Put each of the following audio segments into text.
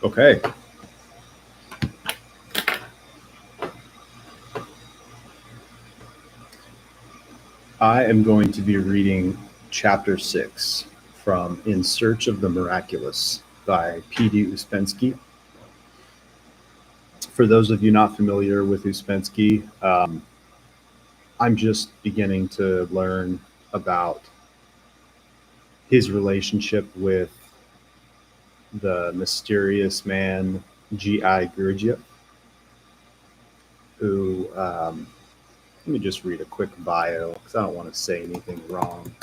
Okay. I am going to be reading chapter 6 from In Search of the Miraculous by P.D. Uspensky. For those of you not familiar with Uspensky, I'm just beginning to learn about his relationship with the mysterious man G.I. Gurdjieff, who, let me just read a quick bio because I don't want to say anything wrong.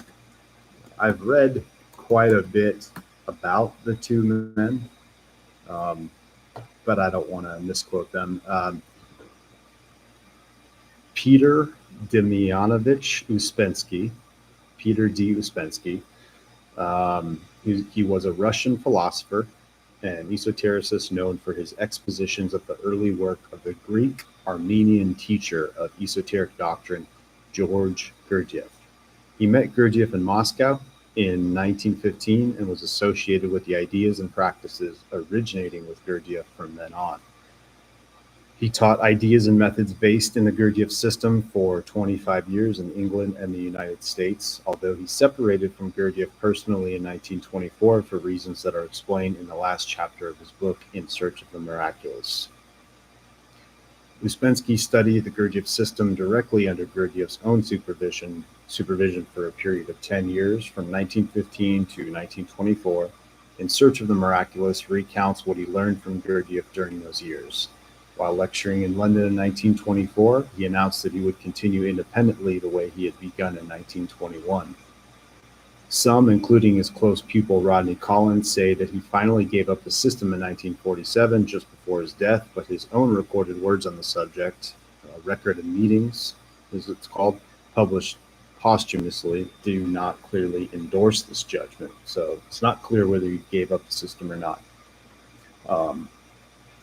I've read quite a bit about the two men, but I don't want to misquote them. Peter Demyanovich Uspensky, Peter D. Uspensky. He was a Russian philosopher and esotericist known for his expositions of the early work of the Greek Armenian teacher of esoteric doctrine, George Gurdjieff. He met Gurdjieff in Moscow in 1915 and was associated with the ideas and practices originating with Gurdjieff from then on. He taught ideas and methods based in the Gurdjieff system for 25 years in England and the United States, although he separated from Gurdjieff personally in 1924 for reasons that are explained in the last chapter of his book, In Search of the Miraculous. Uspensky studied the Gurdjieff system directly under Gurdjieff's own supervision for a period of 10 years, from 1915 to 1924. In Search of the Miraculous recounts what he learned from Gurdjieff during those years. While lecturing in London in 1924, he announced that he would continue independently the way he had begun in 1921. Some, including his close pupil Rodney Collins, say that he finally gave up the system in 1947, just before his death, but his own recorded words on the subject, Record of Meetings, as it's called, published posthumously, do not clearly endorse this judgment. So it's not clear whether he gave up the system or not.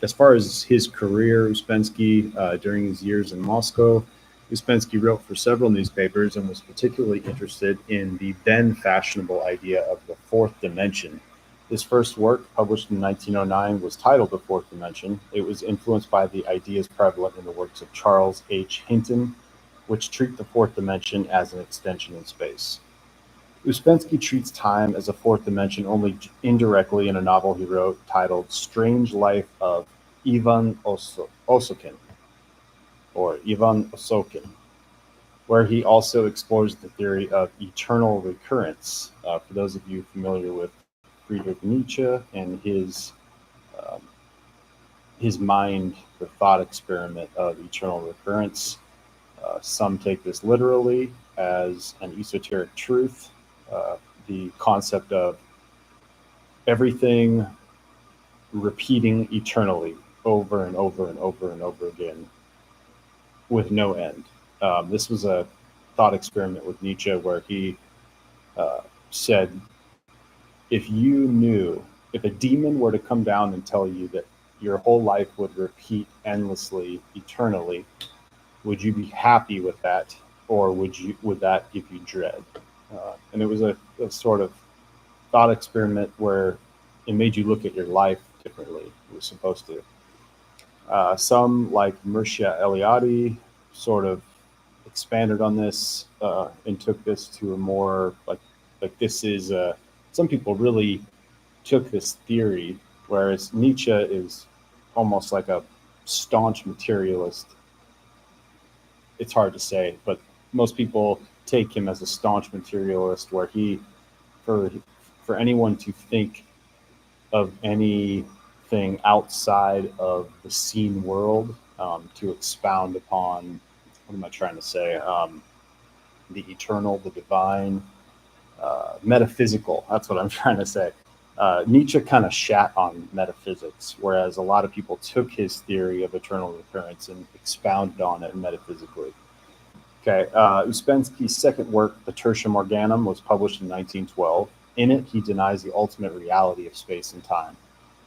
As far as his career, Uspensky, during his years in Moscow, Uspensky wrote for several newspapers and was particularly interested in the then fashionable idea of the fourth dimension. His first work, published in 1909, was titled The Fourth Dimension. It was influenced by the ideas prevalent in the works of Charles H. Hinton, which treat the fourth dimension as an extension in space. Uspensky treats time as a fourth dimension only indirectly in a novel he wrote titled Strange Life of Ivan Osokin, where he also explores the theory of eternal recurrence. For those of you familiar with Friedrich Nietzsche and his mind, the thought experiment of eternal recurrence, some take this literally as an esoteric truth. The concept of everything repeating eternally over and over and over and over again with no end. This was a thought experiment with Nietzsche where he said, if a demon were to come down and tell you that your whole life would repeat endlessly, eternally, would you be happy with that, or would that give you dread? And it was a sort of thought experiment where it made you look at your life differently. It was supposed to. Some, like Mircea Eliade, sort of expanded on this and took this to a more like this is some people really took this theory, whereas Nietzsche is almost like a staunch materialist. It's hard to say, but most people take him as a staunch materialist, where he, for anyone to think of anything outside of the seen world, to expound upon, what am I trying to say? The eternal, the divine, metaphysical. That's what I'm trying to say. Nietzsche kind of shat on metaphysics, whereas a lot of people took his theory of eternal recurrence and expounded on it metaphysically. Okay, Uspensky's second work, The Tertium Organum, was published in 1912. In it, he denies the ultimate reality of space and time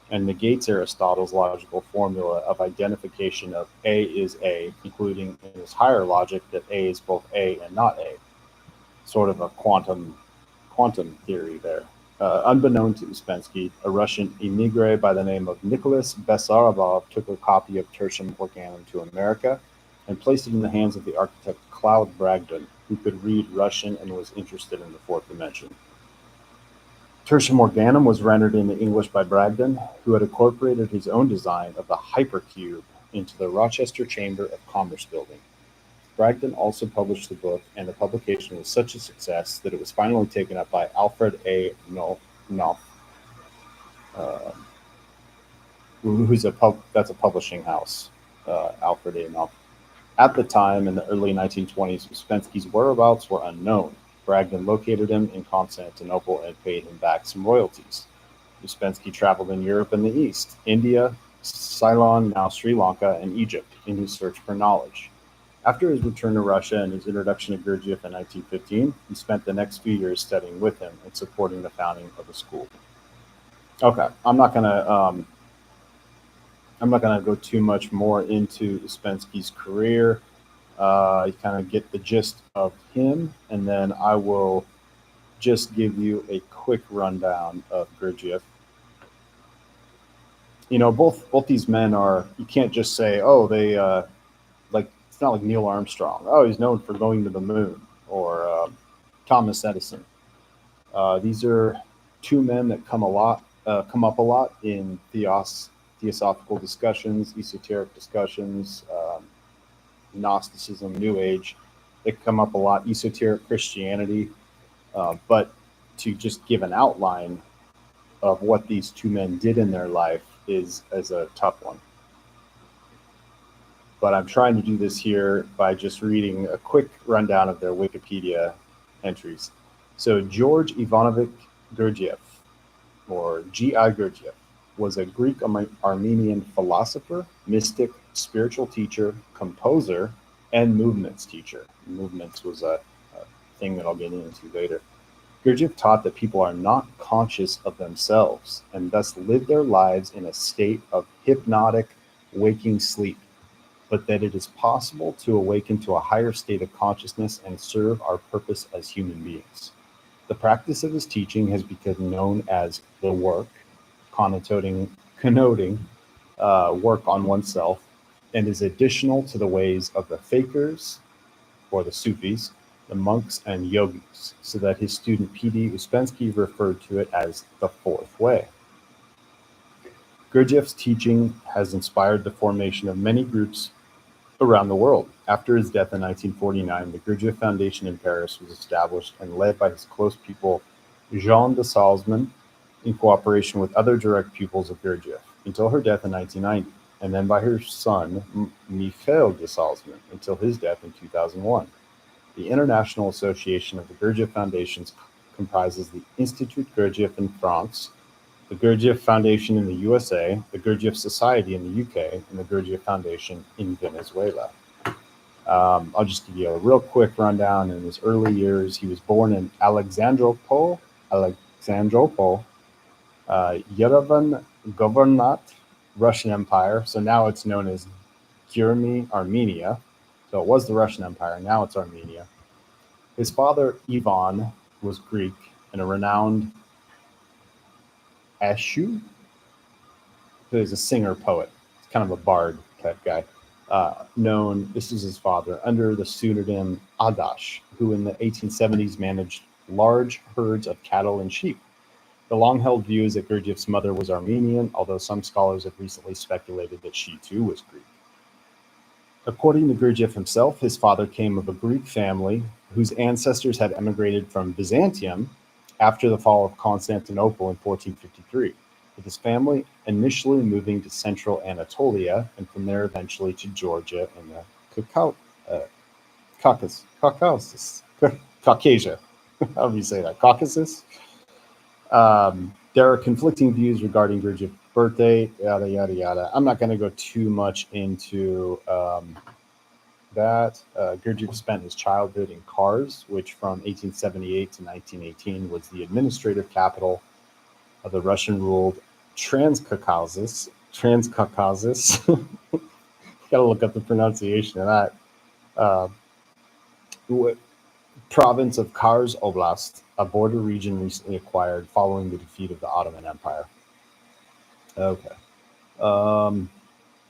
and negates Aristotle's logical formula of identification of A is A, including in his higher logic that A is both A and not A. Sort of a quantum theory there. Unbeknown to Uspensky, a Russian emigre by the name of Nicholas Bessarabov took a copy of Tertium Organum to America and placed it in the hands of the architect Claude Bragdon, who could read Russian and was interested in the fourth dimension. Tertium Organum was rendered into English by Bragdon, who had incorporated his own design of the hypercube into the Rochester Chamber of Commerce building. Bragdon also published the book, and the publication was such a success that it was finally taken up by Alfred A. Knopf, that's a publishing house, Alfred A. Knopf. At the time, in the early 1920s, Uspensky's whereabouts were unknown. Bragdon located him in Constantinople and paid him back some royalties. Uspensky traveled in Europe and the East, India, Ceylon, now Sri Lanka, and Egypt, in his search for knowledge. After his return to Russia and his introduction to Gurdjieff in 1915, he spent the next few years studying with him and supporting the founding of the school. Okay, I'm not gonna go too much more into Uspensky's career. You kind of get the gist of him, and then I will just give you a quick rundown of Gurdjieff. You know, both these men are, you can't just say, oh, they, like, it's not like Neil Armstrong. Oh, he's known for going to the moon, or Thomas Edison. These are two men that come up a lot in theosophical discussions, esoteric discussions, Gnosticism, New Age. They come up a lot, esoteric Christianity. But to just give an outline of what these two men did in their life is a tough one. But I'm trying to do this here by just reading a quick rundown of their Wikipedia entries. So George Ivanovich Gurdjieff, or G.I. Gurdjieff, was a Greek-Armenian philosopher, mystic, spiritual teacher, composer, and movements teacher. Movements was a thing that I'll get into later. Gurdjieff taught that people are not conscious of themselves and thus live their lives in a state of hypnotic waking sleep, but that it is possible to awaken to a higher state of consciousness and serve our purpose as human beings. The practice of his teaching has become known as the work, connoting work on oneself, and is additional to the ways of the fakirs, or the Sufis, the monks and yogis, so that his student P.D. Uspensky referred to it as the fourth way. Gurdjieff's teaching has inspired the formation of many groups around the world. After his death in 1949, the Gurdjieff Foundation in Paris was established and led by his close pupil Jean de Salzman, in cooperation with other direct pupils of Gurdjieff, until her death in 1990, and then by her son Mikhail de Salzman until his death in 2001. The International Association of the Gurdjieff Foundations comprises the Institut Gurdjieff in France, the Gurdjieff Foundation in the USA, the Gurdjieff Society in the UK, and the Gurdjieff Foundation in Venezuela. I'll just give you a real quick rundown. In his early years, he was born in Alexandropol, Yerevan Governorate, Russian Empire. So now it's known as Gurmy, Armenia. So it was the Russian Empire, now it's Armenia. His father, Ivan, was Greek and a renowned Ashu, who is a singer-poet. He's kind of a bard type guy. This is his father, under the pseudonym Adash, who in the 1870s managed large herds of cattle and sheep. The long-held view is that Gurdjieff's mother was Armenian, although some scholars have recently speculated that she too was Greek. According to Gurdjieff himself, his father came of a Greek family whose ancestors had emigrated from Byzantium after the fall of Constantinople in 1453, with his family initially moving to central Anatolia and from there eventually to Georgia and the Caucasia. How do you say that? Caucasus? There are conflicting views regarding Gurdjieff's birthday, yada, yada, yada. I'm not going to go too much into that. Gurdjieff spent his childhood in Kars, which from 1878 to 1918 was the administrative capital of the Russian-ruled Transcaucasus. Got to look up the pronunciation of that. province of Kars Oblast, a border region recently acquired following the defeat of the Ottoman Empire. Okay.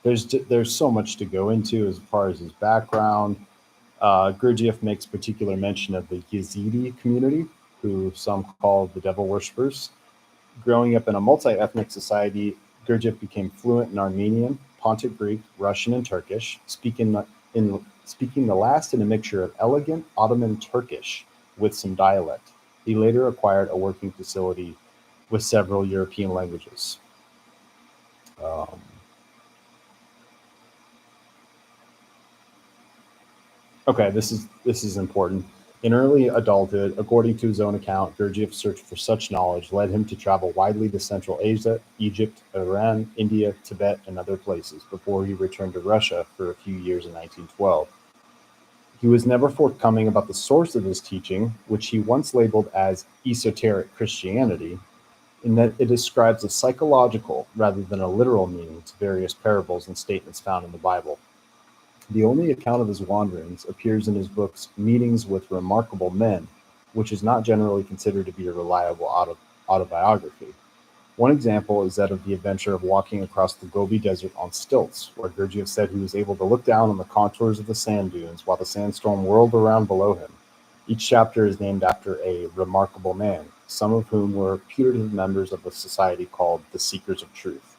There's so much to go into as far as his background. Gurdjieff makes particular mention of the Yazidi community, who some call the devil worshippers. Growing up in a multi-ethnic society, Gurdjieff became fluent in Armenian, Pontic Greek, Russian, and Turkish, speaking the last in a mixture of elegant Ottoman Turkish with some dialect. He later acquired a working facility with several European languages. Okay, this is important. In early adulthood, according to his own account, Gurdjieff's search for such knowledge led him to travel widely to Central Asia, Egypt, Iran, India, Tibet, and other places before he returned to Russia for a few years in 1912. He was never forthcoming about the source of his teaching, which he once labeled as esoteric Christianity, in that it ascribes a psychological rather than a literal meaning to various parables and statements found in the Bible. The only account of his wanderings appears in his books Meetings with Remarkable Men, which is not generally considered to be a reliable autobiography. One example is that of the adventure of walking across the Gobi Desert on stilts, where Gurdjieff said he was able to look down on the contours of the sand dunes while the sandstorm whirled around below him. Each chapter is named after a remarkable man, some of whom were putative members of a society called the Seekers of Truth.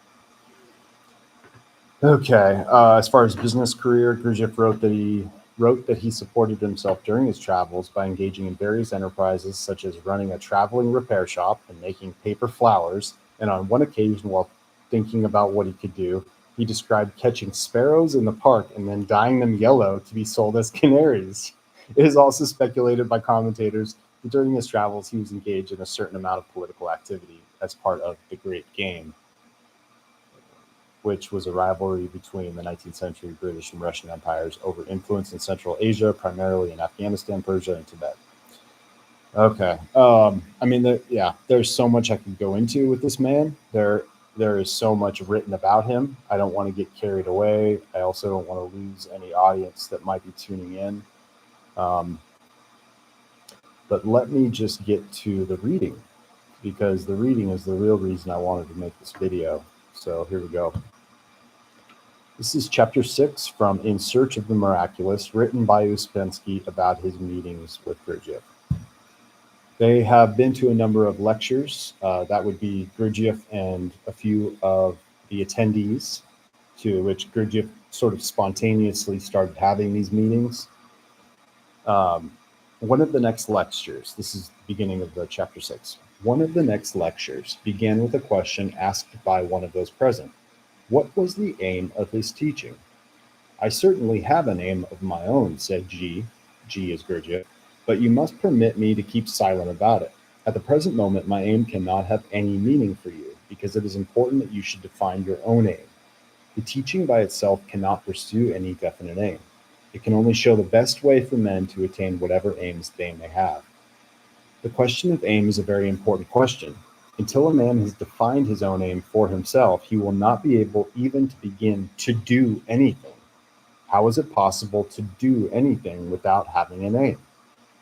Okay, as far as business career, Gurdjieff wrote that he supported himself during his travels by engaging in various enterprises such as running a traveling repair shop and making paper flowers, and on one occasion, while thinking about what he could do, he described catching sparrows in the park and then dyeing them yellow to be sold as canaries. It is also speculated by commentators that during his travels he was engaged in a certain amount of political activity as part of the Great Game, which was a rivalry between the 19th century British and Russian empires over influence in Central Asia, primarily in Afghanistan, Persia, and Tibet. Okay. There's so much I could go into with this man. There is so much written about him. I don't want to get carried away. I also don't want to lose any audience that might be tuning in. But let me just get to the reading, because the reading is the real reason I wanted to make this video. So here we go. This is chapter 6 from In Search of the Miraculous, written by Uspensky about his meetings with Gurdjieff. They have been to a number of lectures. That would be Gurdjieff and a few of the attendees, to which Gurdjieff sort of spontaneously started having these meetings. One of the next lectures, this is the beginning of the chapter 6. One of the next lectures began with a question asked by one of those present. What was the aim of his teaching? I certainly have an aim of my own, said G is Gurdjieff, but you must permit me to keep silent about it. At the present moment, my aim cannot have any meaning for you, because it is important that you should define your own aim. The teaching by itself cannot pursue any definite aim. It can only show the best way for men to attain whatever aims they may have. The question of aim is a very important question. Until a man has defined his own aim for himself, he will not be able even to begin to do anything. How is it possible to do anything without having an aim?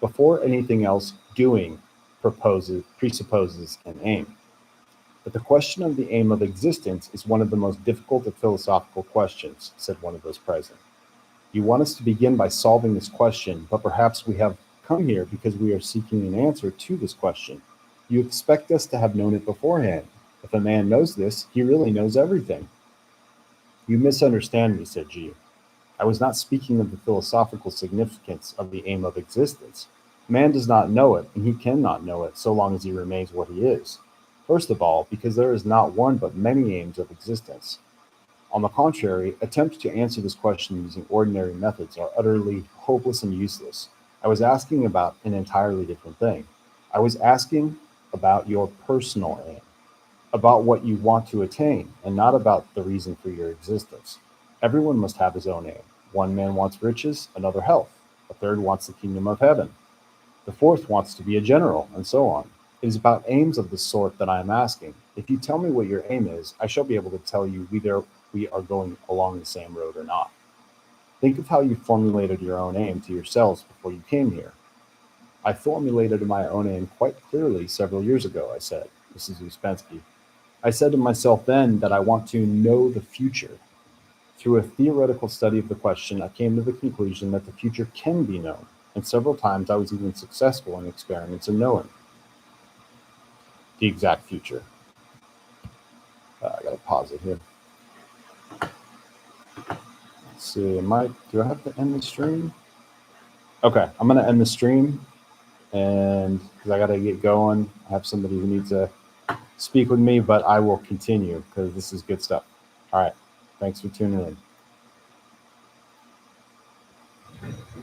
Before anything else, doing presupposes an aim. But the question of the aim of existence is one of the most difficult of philosophical questions, said one of those present. You want us to begin by solving this question, but perhaps we have come here because we are seeking an answer to this question. You expect us to have known it beforehand. If a man knows this, he really knows everything. You misunderstand me, said G. I was not speaking of the philosophical significance of the aim of existence. Man does not know it, and he cannot know it so long as he remains what he is. First of all, because there is not one but many aims of existence. On the contrary, attempts to answer this question using ordinary methods are utterly hopeless and useless. I was asking about an entirely different thing. I was asking about your personal aim, about what you want to attain, and not about the reason for your existence. Everyone must have his own aim. One man wants riches, another health. A third wants the kingdom of heaven. The fourth wants to be a general, and so on. It is about aims of the sort that I am asking. If you tell me what your aim is, I shall be able to tell you whether we are going along the same road or not. Think of how you formulated your own aim to yourselves before you came here. I formulated my own aim quite clearly several years ago, I said. This is Uspensky. I said to myself then that I want to know the future. Through a theoretical study of the question, I came to the conclusion that the future can be known, and several times I was even successful in experiments in knowing the exact future. I gotta pause it here. Let's see, do I have to end the stream? Okay, I'm gonna end the stream, and because I gotta get going, I have somebody who needs to speak with me, but I will continue because this is good stuff. All right, thanks for tuning in.